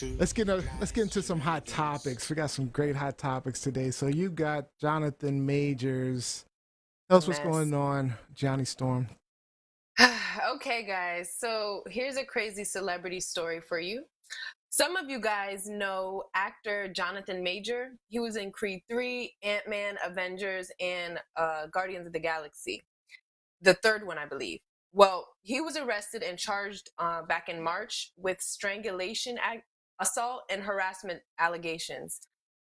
Let's get into some hot topics. We got some great hot topics today. So you got Jonathan Majors. Tell A us what's mess. going on, Johnny Storm. Okay, guys. So here's a crazy celebrity story for you. Some of you guys know actor Jonathan Major. He was in Creed 3, Ant-Man, Avengers, and Guardians of the Galaxy. The third one, I believe. Well, he was arrested and charged back in March with strangulation, assault, and harassment allegations.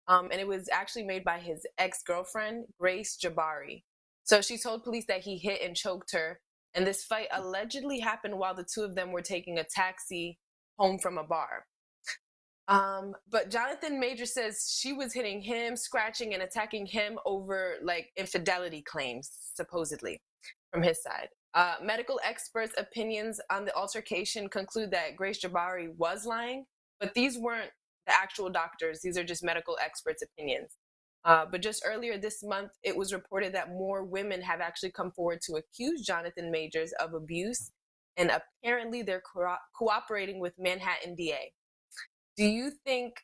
And it was actually made by his ex-girlfriend, Grace Jabari. So she told police that he hit and choked her. And this fight allegedly happened while the two of them were taking a taxi home from a bar. But Jonathan Major says she was hitting him, scratching and attacking him over like infidelity claims, supposedly, from his side. Medical experts' opinions on the altercation conclude that Grace Jabari was lying, but these weren't the actual doctors. These are just medical experts' opinions. But just earlier this month, it was reported that more women have actually come forward to accuse Jonathan Majors of abuse, and apparently they're cooperating with Manhattan DA. Do you think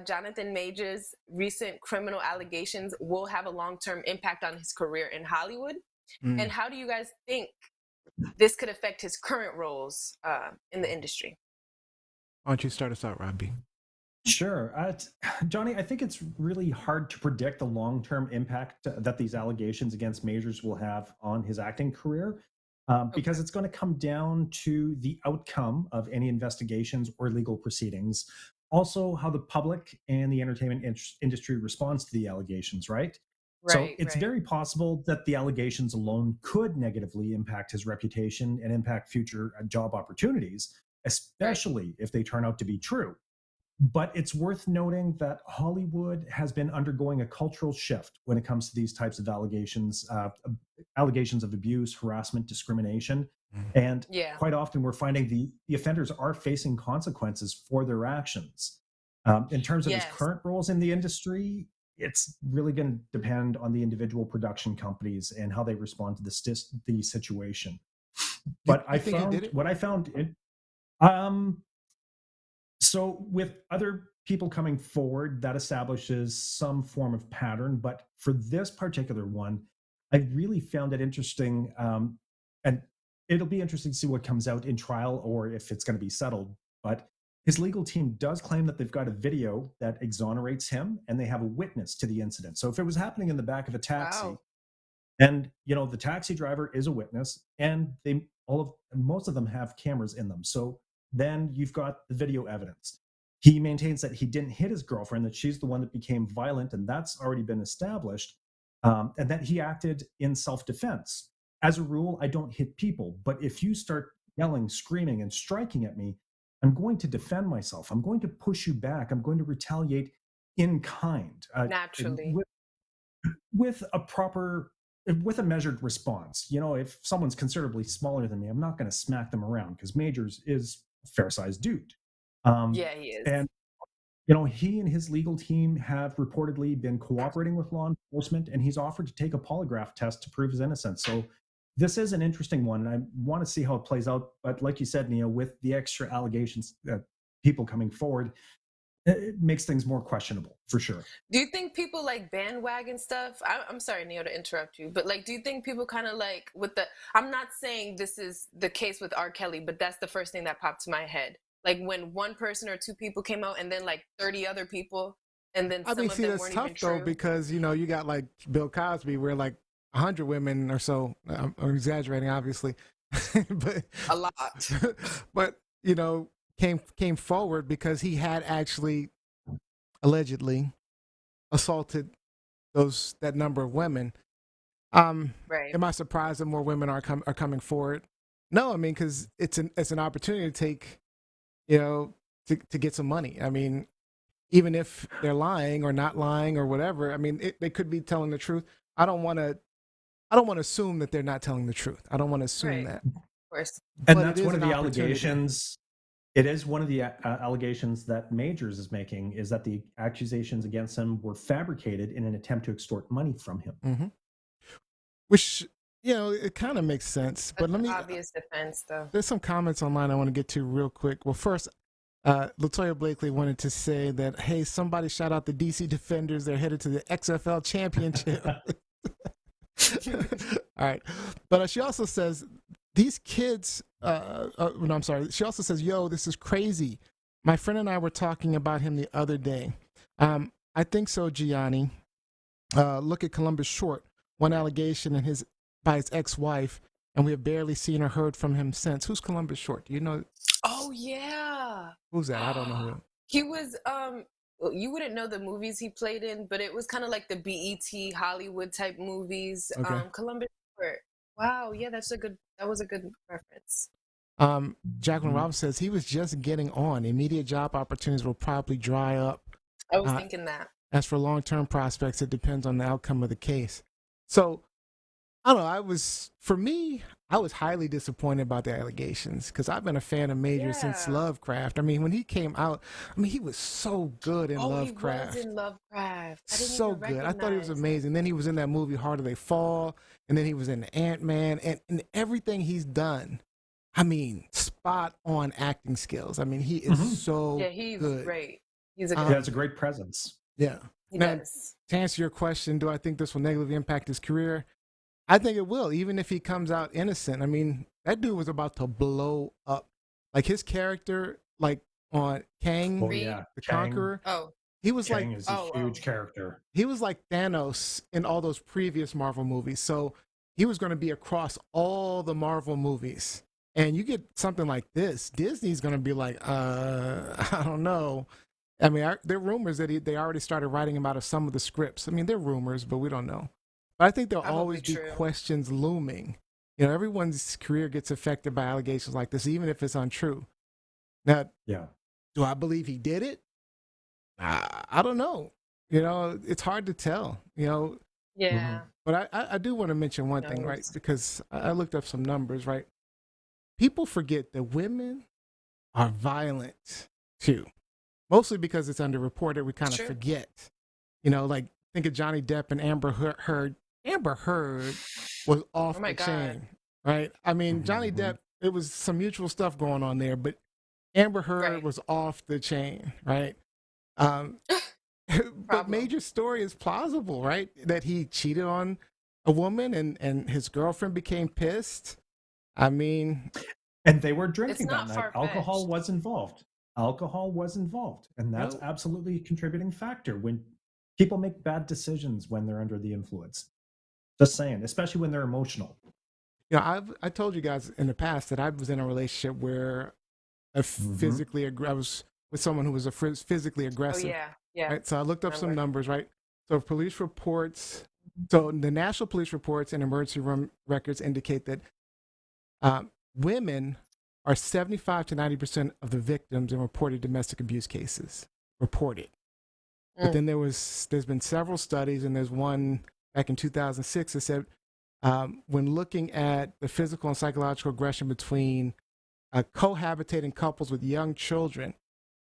Jonathan Majors' recent criminal allegations will have a long-term impact on his career in Hollywood? And Mm. how do you guys think this could affect his current roles in the industry? Why don't you start us out, Robbie? Sure. Johnny, I think it's really hard to predict the long term impact that these allegations against Majors will have on his acting career because Okay. it's going to come down to the outcome of any investigations or legal proceedings. Also, how the public and the entertainment industry responds to the allegations, right? So Right, it's right, very possible that the allegations alone could negatively impact his reputation and impact future job opportunities, right. especially if they turn out to be true. But it's worth noting that Hollywood has been undergoing a cultural shift when it comes to these types of allegations of abuse, harassment, discrimination. Mm. And Yeah. quite often we're finding the offenders are facing consequences for their actions. In terms of his Yes. current roles in the industry, it's really going to depend on the individual production companies and how they respond to the situation. Do But I you think he did found it? what I found it, um, so with other people coming forward, that establishes some form of pattern. But for this particular one, I really found it interesting. And it'll be interesting to see what comes out in trial or if it's going to be settled. But his legal team does claim that they've got a video that exonerates him and they have a witness to the incident. So if it was happening in the back of a taxi, Wow. and the taxi driver is a witness, and they all of most of them have cameras in them. So then you've got the video evidence. He maintains that he didn't hit his girlfriend, that she's the one that became violent, and that's already been established, and that he acted in self-defense. As a rule, I don't hit people, but if you start yelling, screaming, and striking at me, I'm going to defend myself. I'm going to push you back. I'm going to retaliate in kind. Naturally. With a proper with a measured response. If someone's considerably smaller than me, I'm not going to smack them around because Majors is a fair sized dude. Um, Yeah, he is. and he and his legal team have reportedly been cooperating with law enforcement, and he's offered to take a polygraph test to prove his innocence. So this is an interesting one, and I want to see how it plays out. But like you said, Neil, with the extra allegations that people coming forward, it makes things more questionable for sure. Do you think people like bandwagon stuff? I'm sorry, Neil, to interrupt you, but like, do you think people kind of like with the? I'm not saying this is the case with R. Kelly, but that's the first thing that popped to my head. Like when one person or two people came out, and then like 30 other people, and then I mean, some of see, them that's weren't even tough though true. because you got like Bill Cosby, where like 100 women or so. I'm exaggerating, obviously, but A lot. but came forward because he had actually allegedly assaulted that number of women. Um, Right. am I surprised that more women are coming forward? No, I mean because it's an opportunity to take to get some money. I mean, even if they're lying or not lying or whatever. I mean, they could be telling the truth. I don't want to. I don't want to assume that they're not telling the truth. I don't want to assume Right. that, Of course. And but it that's is one of an the opportunity. allegations. It is one of the allegations that Majors is making, is that the accusations against him were fabricated in an attempt to extort money from him. Hmm. Which it kind of makes sense. But That's let an me. obvious defense, though. There's some comments online I want to get to real quick. Well, first, Latoya Blakely wanted to say that, hey, somebody shout out the DC Defenders. They're headed to the XFL championship. All right. But she also says, these kids, no, I'm sorry. She also says, yo, this is crazy. My friend and I were talking about him the other day. I think so, Gianni. Look at Columbus Short. One allegation by his ex-wife, and we have barely seen or heard from him since. Who's Columbus Short? Do you know? Oh yeah. Who's that? I don't know who. He was you wouldn't know the movies he played in, but it was kind of like the BET Hollywood type movies. Okay. Columbus Short. Wow, yeah, that was a good reference. Jacqueline Robinson says he was just getting on. Immediate job opportunities will probably dry up. I was thinking that. As for long-term prospects, it depends on the outcome of the case. So, I don't know. I was highly disappointed about the allegations because I've been a fan of Major since Lovecraft. I mean, when he came out, he was so good in Lovecraft. He was in Lovecraft. So good. I thought he was amazing. Then he was in that movie Harder They Fall, and then he was in Ant-Man, and everything he's done. Spot on acting skills. He is so he's good. Great. He's a has a great presence. Yeah. He now, does. To answer your question, do I think this will negatively impact his career? I think it will, even if he comes out innocent. That dude was about to blow up. Like his character, like on Kang, the Conqueror. Oh, he was Kang is a huge character. He was like Thanos in all those previous Marvel movies. So he was going to be across all the Marvel movies. And you get something like this, Disney's going to be like, I don't know. There are rumors that they already started writing him out of some of the scripts. They're rumors, but we don't know. But I think there'll always be questions looming. Everyone's career gets affected by allegations like this, even if it's untrue. Now, do I believe he did it? I don't know. It's hard to tell. Yeah. But I do want to mention one thing, right? Because I looked up some numbers, right? People forget that women are violent too. Mostly because it's underreported, we kind of forget. Like think of Johnny Depp and Amber Heard. Amber Heard was off the chain, right? Johnny Depp, it was some mutual stuff going on there, but Amber Heard was off the chain, right? But Major's story is plausible, right? That he cheated on a woman and his girlfriend became pissed. And they were drinking that night. Alcohol was involved. And that's absolutely a contributing factor when people make bad decisions when they're under the influence. Just saying, especially when they're emotional. I told you guys in the past that I was in a relationship where I was with someone who was physically aggressive. Oh, yeah. Right? So I looked up some numbers, right? So police reports, so the national police reports and emergency room records indicate that women are 75 to 90% of the victims in reported domestic abuse cases. Reported. But then there's been several studies, and there's one back in 2006 that said when looking at the physical and psychological aggression between cohabitating couples with young children,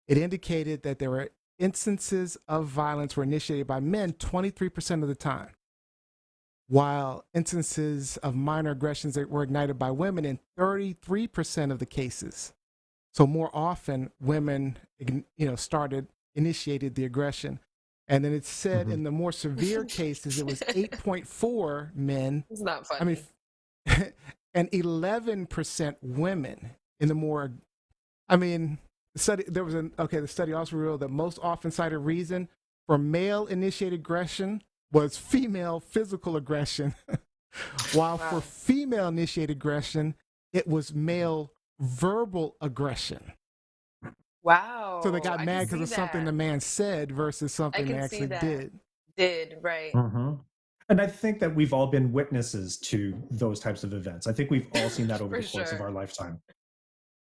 it indicated that there were instances of violence were initiated by men 23% of the time, while instances of minor aggressions that were ignited by women in 33% of the cases. So more often, women, initiated the aggression. And then it said in the more severe cases, it was 8.4 men. It's not funny. And 11% women in the more, the study also revealed that most often cited reason for male initiated aggression was female physical aggression, while for female initiated aggression, it was male verbal aggression. Wow. So they got mad because of something the man said versus something they actually did. Right. And I think that we've all been witnesses to those types of events. I think we've all seen that over the course of our lifetime.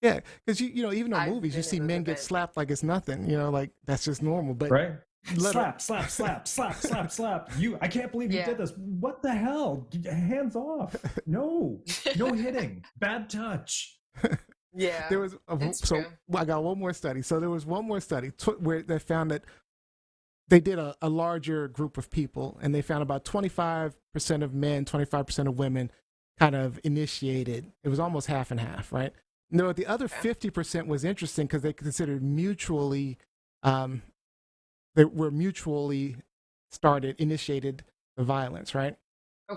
Yeah, because even in movies, you see men get slapped like it's nothing. Like that's just normal. But slap. I can't believe you did this. What the hell? Hands off. No hitting. Bad touch. Yeah. There was I got one more study. So there was one more study where they found that they did a larger group of people, and they found about 25% of men, 25% of women kind of initiated. It was almost half and half, right? No, the other 50% was interesting because they considered mutually, um, they were mutually initiated the violence, right?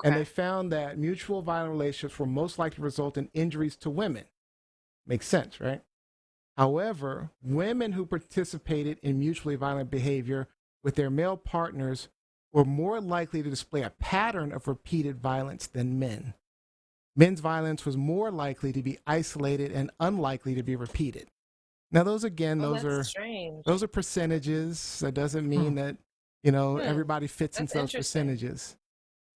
And they Okay. found that mutual violent relationships were most likely to result in injuries to women. Makes sense, right? However, women who participated in mutually violent behavior with their male partners were more likely to display a pattern of repeated violence than men. Men's violence was more likely to be isolated and unlikely to be repeated. Now, those again, Oh, those that's are strange. those are percentages. That doesn't Hmm. mean that Hmm. everybody fits That's into those interesting. percentages.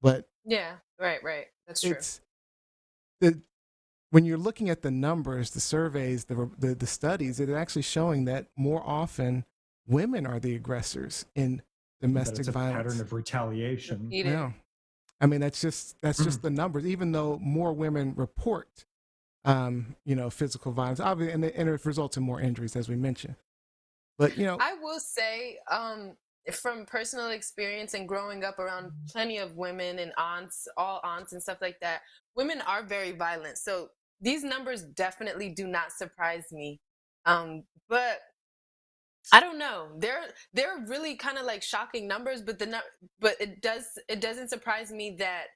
But Yeah. Right. That's true. it's the when you're looking at the numbers, the surveys, the studies, it's actually showing that more often women are the aggressors in That domestic it's a pattern violence. of retaliation. Repeated. Yeah, I mean that's Mm. just the numbers. Even though more women report, physical violence, obviously, and it results in more injuries, as we mentioned. But I will say, from personal experience and growing up around plenty of women and aunts, all aunts and stuff like that, women are very violent. So these numbers definitely do not surprise me. But I don't know. They're really kind of like shocking numbers, but but it doesn't surprise me that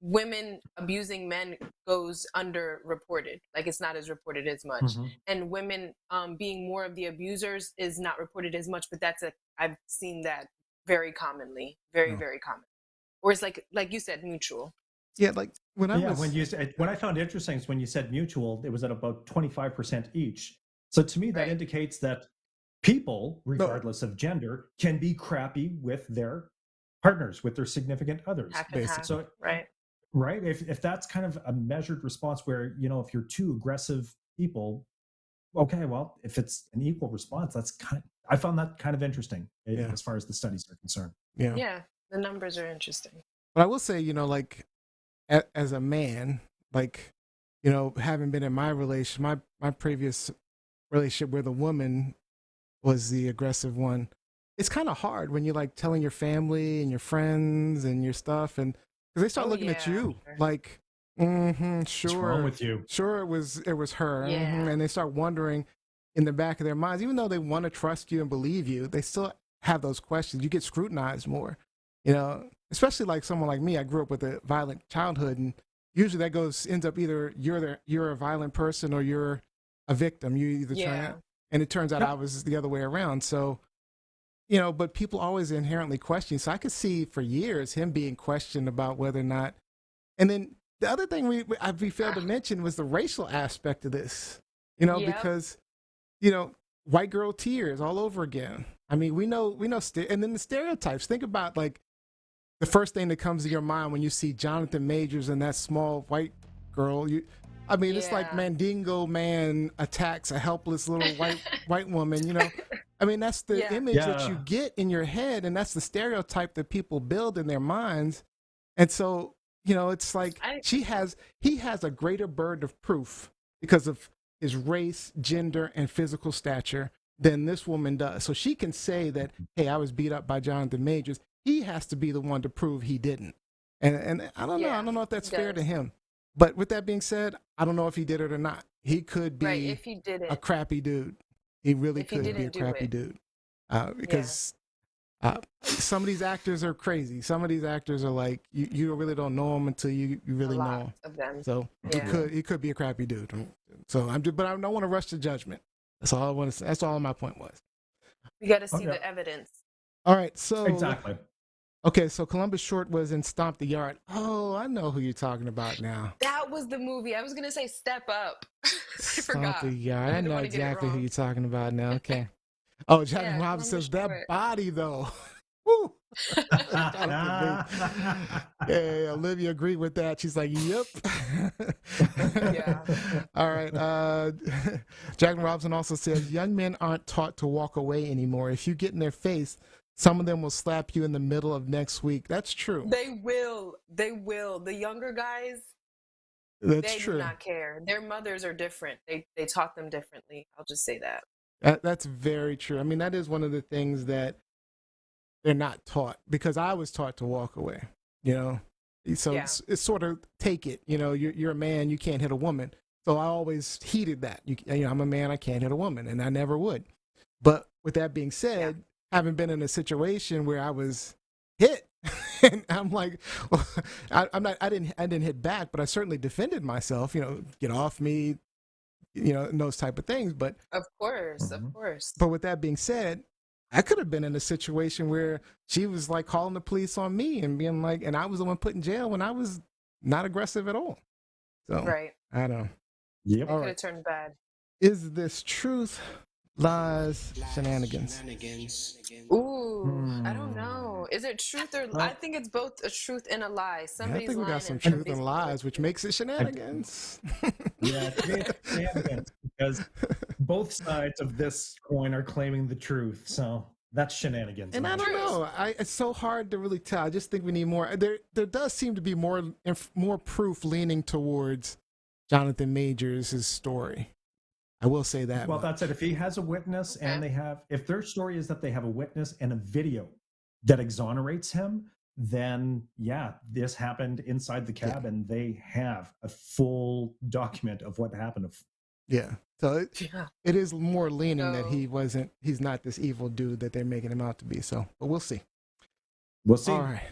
women abusing men goes underreported. Like it's not as reported as much, Mhm. and women being more of the abusers is not reported as much. But I've seen that very commonly, very no. very common. Or it's like you said, mutual. Yeah, like when I Yeah, was what I found interesting is when you said mutual, it was at about 25% each. So to me, that Right. indicates that people, no, regardless of gender, can be crappy with their partners, with their significant others. Half and half. basically, So, Right. right, if that's kind of a measured response where, if you're two aggressive people, okay, well, if it's an equal response, I found that kind of interesting yeah, as far as the studies are concerned. yeah. Yeah. The numbers are interesting. But I will say, like as a man, like having been in my relation, my previous relationship where the woman was the aggressive one, it's kind of hard when you're like telling your family and your friends and your stuff, and because they start Oh looking at yeah. you Sure. like, What's wrong sure, with you? sure, it was her, Yeah. and they start wondering in the back of their minds, even though they want to trust you and believe you, they still have those questions. You get scrutinized more, especially like someone like me. I grew up with a violent childhood, and usually that ends up either you're a violent person or you're a victim. You either turn Yeah. out, and it turns out I Yep. was the other way around. So, but people always inherently question. So I could see for years him being questioned about whether or not. And then the other thing we failed to mention was the racial aspect of this. Yep. Because white girl tears all over again. I mean, and then the stereotypes. Think about like the first thing that comes to your mind when you see Jonathan Majors and that small white girl. I mean, it's like Yeah. Mandingo man attacks a helpless little white woman. I mean, that's the Yeah. image that you Yeah. get in your head, and that's the stereotype that people build in their minds. And so, it's like I he has a greater burden of proof because of his race, gender, and physical stature than this woman does. So she can say that, hey, I was beat up by Jonathan Majors. He has to be the one to prove he didn't. And I don't know. I Yeah. don't know if He that's fair to does. him. But with that being said, I don't know if he did it or not. He could Right. be If he a didn't. crappy dude. He really If he could be a didn't do crappy it. dude. Yeah. Because some of these actors are crazy. Some of these actors are like you really don't know them until you A really know lot them. of them. So Yeah. he could be a crappy dude. So but I don't want to rush to judgment. That's all I want to say. That's all my point was. We got to Oh, see yeah. the evidence. All right, so Exactly. okay, so Columbus Short was in Stomp the Yard. Oh, I know who you're talking about now. That was the movie. I was gonna say Step Up. I Stomp forgot. the Yard. I I didn't know want to get it exactly who wrong. you're talking about now. Okay. Oh, Jonathan Yeah, Robinson Columbus says that Short. body though. Woo. Jonathan Yeah, Olivia agreed with that. She's like, "Yep." Yeah. All right. Jack Robinson also says young men aren't taught to walk away anymore. If you get in their face, some of them will slap you in the middle of next week. That's true. They will. They will. The younger guys, That's they do true. not care. Their mothers are different. They taught them differently. I'll just say that. That's very true. I mean, that is one of the things that they're not taught because I was taught to walk away. You know, so Yeah. it's sort of take it. You're a man. You can't hit a woman. So I always heeded that. I'm a man, I can't hit a woman, and I never would. But with that being said, having been in a situation where I was hit, and I'm like, well, I didn't hit back, but I certainly defended myself. Get off me, and those type of things. But of course. But with that being said, I could have been in a situation where she was like calling the police on me and being like, and I was the one put in jail when I was not aggressive at all. So right. I don't know. Yep. It could have turned bad. Is this truth, lies, shenanigans? Ooh, I don't know. Is it truth or I think it's both a truth and a lie. I think we got some and truth somebody's and lies, which makes it shenanigans. Yeah, it's shenanigans because both sides of this coin are claiming the truth. So that's shenanigans. And I don't know. It's so hard to really tell. I just think we need more. There does seem to be more proof leaning towards Jonathan Majors' story. I will say that. Well, that's it. If he has a witness and if their story is that they have a witness and a video that exonerates him, then this happened inside the cab and they have a full document of what happened. Yeah. So it is more leaning that he's not this evil dude that they're making him out to be. So, but we'll see. We'll see. All right.